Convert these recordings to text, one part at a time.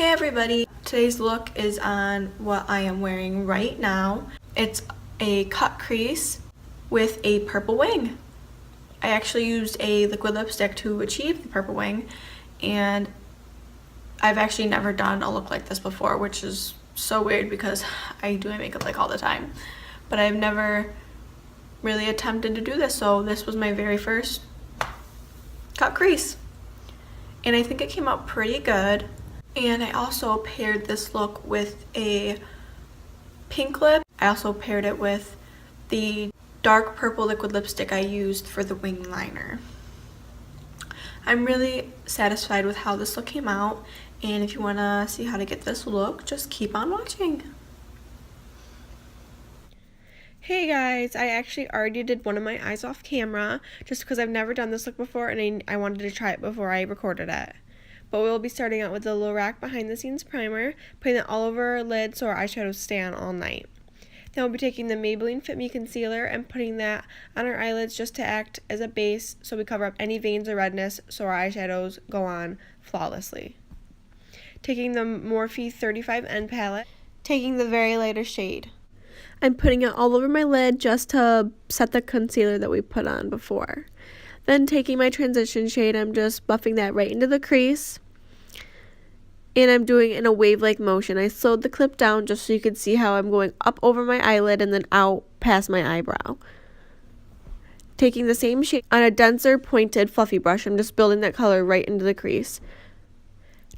Hey everybody, today's look is on what I am wearing right now. It's a cut crease with a purple wing. I actually used a liquid lipstick to achieve the purple wing, and I've actually never done a look like this before, which is so weird because I do my makeup like all the time. But I've never really attempted to do this, so this was my very first cut crease. And I think it came out pretty good. And I also paired this look with a pink lip. I also paired it with the dark purple liquid lipstick I used for the wing liner. I'm really satisfied with how this look came out, and if you want to see how to get this look, just keep on watching. Hey guys, I actually already did one of my eyes off camera just because I've never done this look before and I wanted to try it before I recorded it. But we'll be starting out with the Lorac Behind the Scenes Primer, putting that all over our lid so our eyeshadows stay on all night. Then we'll be taking the Maybelline Fit Me Concealer and putting that on our eyelids just to act as a base so we cover up any veins or redness so our eyeshadows go on flawlessly. Taking the Morphe 35N palette, taking the very lighter shade. I'm putting it all over my lid just to set the concealer that we put on before. Then taking my transition shade, I'm just buffing that right into the crease. And I'm doing it in a wave-like motion. I slowed the clip down just so you could see how I'm going up over my eyelid and then out past my eyebrow. Taking the same shade on a denser, pointed, fluffy brush, I'm just building that color right into the crease.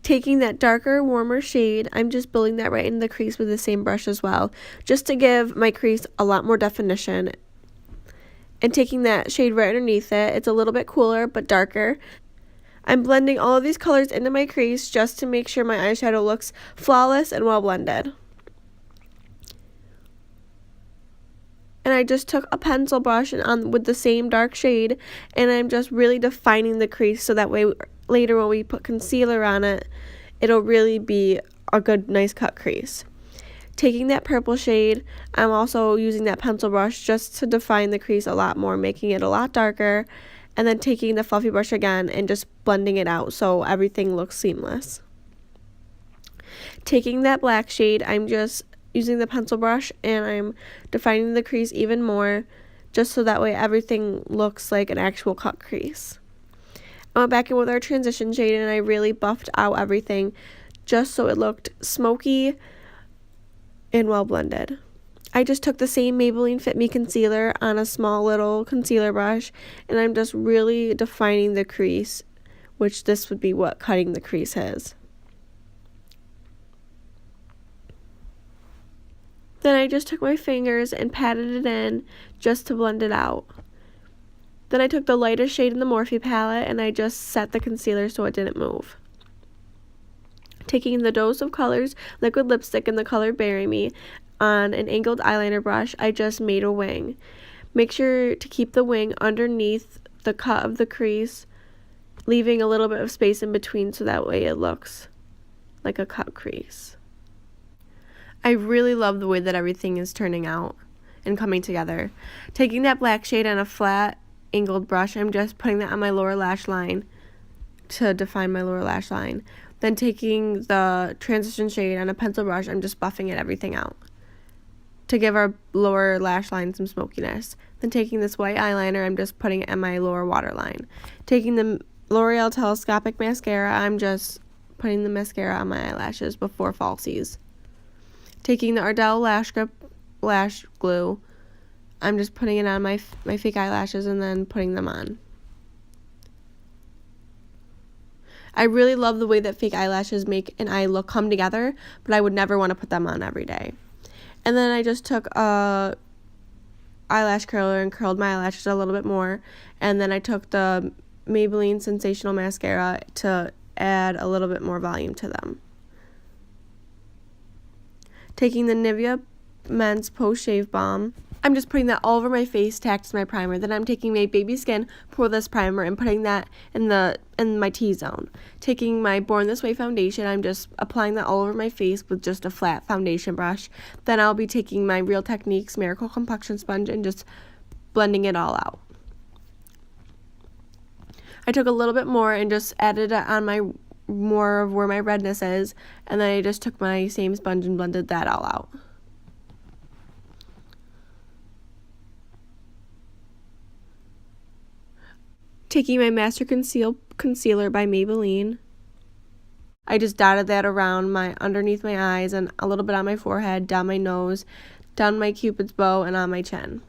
Taking that darker, warmer shade, I'm just building that right into the crease with the same brush as well, just to give my crease a lot more definition. And taking that shade right underneath it, it's a little bit cooler but darker. I'm blending all of these colors into my crease just to make sure my eyeshadow looks flawless and well blended. And I just took a pencil brush with the same dark shade, and I'm just really defining the crease so that way later when we put concealer on it, it'll really be a good, nice cut crease. Taking that purple shade, I'm also using that pencil brush just to define the crease a lot more, making it a lot darker, and then taking the fluffy brush again and just blending it out so everything looks seamless. Taking that black shade, I'm just using the pencil brush and I'm defining the crease even more, just so that way everything looks like an actual cut crease. I went back in with our transition shade and I really buffed out everything just so it looked smoky and well blended. I just took the same Maybelline Fit Me Concealer on a small little concealer brush, and I'm just really defining the crease, which this would be what cutting the crease is. Then I just took my fingers and patted it in just to blend it out. Then I took the lightest shade in the Morphe palette and I just set the concealer so it didn't move. Taking the Dose of Colors liquid lipstick in the color Bury Me on an angled eyeliner brush, I just made a wing. Make sure to keep the wing underneath the cut of the crease, leaving a little bit of space in between so that way it looks like a cut crease. I really love the way that everything is turning out and coming together. Taking that black shade on a flat angled brush, I'm just putting that on my lower lash line to define my lower lash line. Then taking the transition shade on a pencil brush, I'm just buffing everything out to give our lower lash line some smokiness. Then taking this white eyeliner, I'm just putting it on my lower waterline. Taking the L'Oreal Telescopic Mascara, I'm just putting the mascara on my eyelashes before falsies. Taking the Ardell Lash Grip Lash Glue, I'm just putting it on my fake eyelashes and then putting them on. I really love the way that fake eyelashes make an eye look come together, but I would never want to put them on every day. And then I just took a eyelash curler and curled my eyelashes a little bit more. And then I took the Maybelline Sensational mascara to add a little bit more volume to them. Taking the Nivea Men's Post Shave Balm, I'm just putting that all over my face to act as my primer. Then I'm taking my Baby Skin Poreless primer and putting that in my T-zone. Taking my Born This Way foundation, I'm just applying that all over my face with just a flat foundation brush. Then I'll be taking my Real Techniques Miracle Complexion Sponge and just blending it all out. I took a little bit more and just added it on my more of where my redness is, and then I just took my same sponge and blended that all out. Taking my Master Concealer by Maybelline, I just dotted that around underneath my eyes and a little bit on my forehead, down my nose, down my cupid's bow, and on my chin.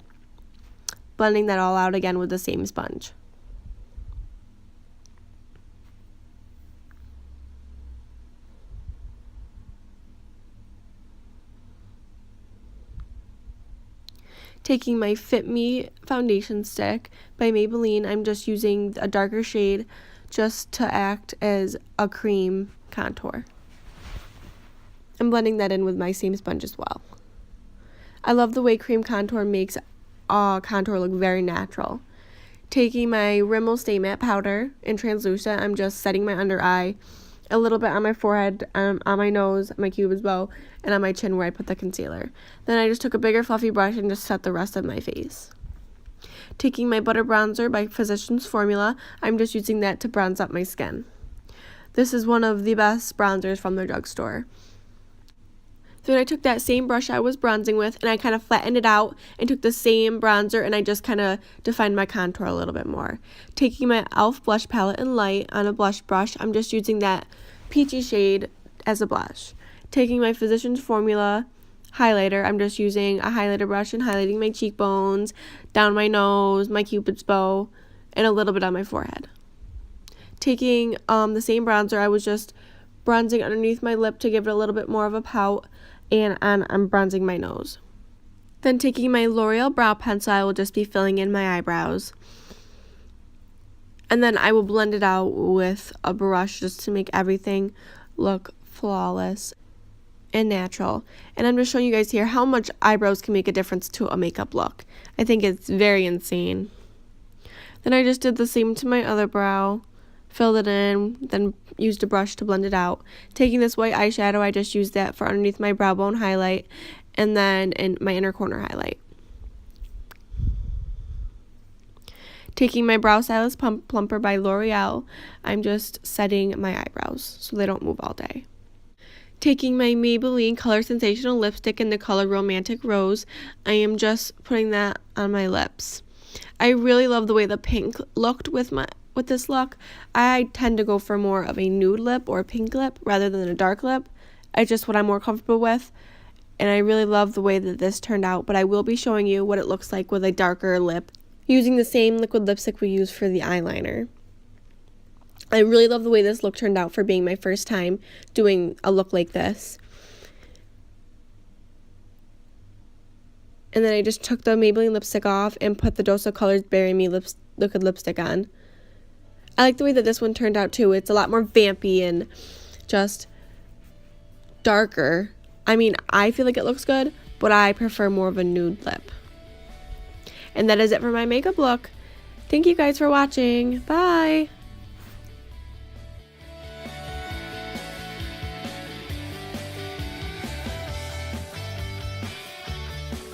Blending that all out again with the same sponge. Taking my Fit Me foundation stick by Maybelline, I'm just using a darker shade just to act as a cream contour. I'm blending that in with my same sponge as well. I love the way cream contour makes contour look very natural. Taking my Rimmel Stay Matte powder in translucent, I'm just setting my under eye, a little bit on my forehead, on my nose, my cupid's bow, and on my chin where I put the concealer. Then I just took a bigger fluffy brush and just set the rest of my face. Taking my Butter Bronzer by Physicians Formula, I'm just using that to bronze up my skin. This is one of the best bronzers from the drugstore. Then I took that same brush I was bronzing with and I kind of flattened it out and took the same bronzer and I just kind of defined my contour a little bit more. Taking my e.l.f. Blush Palette in Light on a blush brush, I'm just using that peachy shade as a blush. Taking my Physicians Formula highlighter, I'm just using a highlighter brush and highlighting my cheekbones, down my nose, my cupid's bow, and a little bit on my forehead. Taking the same bronzer, I was just bronzing underneath my lip to give it a little bit more of a pout, and I'm bronzing my nose. Then taking my L'Oreal brow pencil, I will just be filling in my eyebrows. And then I will blend it out with a brush just to make everything look flawless and natural. And I'm just showing you guys here how much eyebrows can make a difference to a makeup look. I think it's very insane. Then I just did the same to my other brow. Filled it in, then used a brush to blend it out. Taking this white eyeshadow, I just used that for underneath my brow bone highlight and then in my inner corner highlight. Taking my Brow Stylist Plumper by L'Oreal, I'm just setting my eyebrows so they don't move all day. Taking my Maybelline Color Sensational lipstick in the color Romantic Rose, I am just putting that on my lips. I really love the way the pink looked with this look. I tend to go for more of a nude lip or a pink lip rather than a dark lip. It's just what I'm more comfortable with, and I really love the way that this turned out, but I will be showing you what it looks like with a darker lip using the same liquid lipstick we used for the eyeliner. I really love the way this look turned out for being my first time doing a look like this. And then I just took the Maybelline lipstick off and put the Dose of Colors Bury Me liquid lipstick on. I like the way that this one turned out too. It's a lot more vampy and just darker. I mean, I feel like it looks good, but I prefer more of a nude lip. And that is it for my makeup look. Thank you guys for watching. Bye!